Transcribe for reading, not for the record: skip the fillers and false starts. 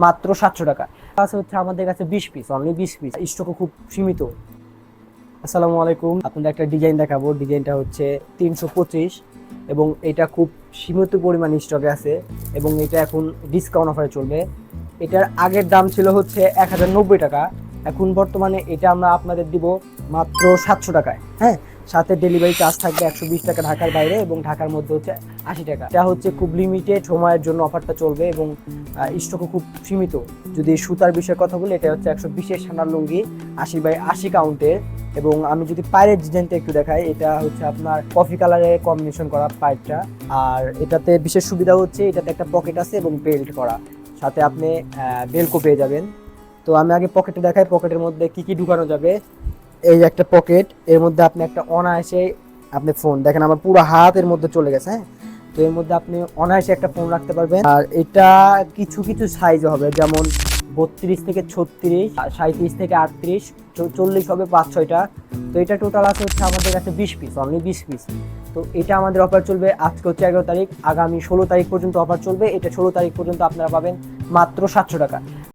মাত্র 700 টাকা। আছে হচ্ছে আমাদের কাছে 20 পিস, অনলি 20 পিস, স্টকও খুব সীমিত। আসসালামু আলাইকুম, আপনাদের একটা ডিজাইন দেখাবো। ডিজাইনটা হচ্ছে 325 এবং এটা খুব সীমিত পরিমাণ স্টকে আছে এবং এটা এখন ডিসকাউন্ট অফারে চলবে। এটার আগের দাম ছিল হচ্ছে 1090 টাকা, এখন বর্তমানে এটা আমরা আপনাদের দিব মাত্র 700 টাকায়। হ্যাঁ, সাথে ডেলিভারি চার্জ থাকবে 120 টাকা ঢাকার বাইরে এবং ঢাকার মধ্যে হচ্ছে 80 টাকা। এটা হচ্ছে খুব লিমিটেড সময়ের জন্য অফারটা চলবে এবং স্টকও খুব সীমিত। যদি সুতার বিষয়ে কথা বলি, এটা হচ্ছে 120-এর সানার লুঙ্গি, 80x80 কাউন্টের। এবং আমি যদি পায়ের ডিজাইনটা একটু দেখাই, এটা হচ্ছে আপনার কফি কালারে কম্বিনেশন করা পাইপটা। আর এটাতে বিশেষ সুবিধা হচ্ছে এটাতে একটা পকেট আছে এবং বেল্ট করা, সাথে আপনি বেল্টও পেয়ে যাবেন। তো আমি আগে পকেটে দেখাই, পকেটের মধ্যে কি কি ঢুকানো যাবে। এই যে একটা পকেট, এর মধ্যে আপনি একটা অনায়াসে আপনি ফোন দেখেন আমার পুরো হাত এর মধ্যে চলে গেছে। হ্যাঁ, তো এর মধ্যে আপনি অনায়াসে একটা ফোন রাখতে পারবেন। আর এটা কিছু কিছু সাইজ হবে, যেমন 32 থেকে 36, 37 থেকে 38, 40 হবে 5-6টা। তো এটা টোটাল আছে হচ্ছে আমাদের কাছে 20 পিস, অনলি 20 পিস। তো এটা আমাদের অফার চলবে, আজকে হচ্ছে 11 তারিখ, আগামী 16 তারিখ পর্যন্ত অফার চলবে। এটা 16 তারিখ পর্যন্ত আপনারা পাবেন মাত্র 700 টাকা।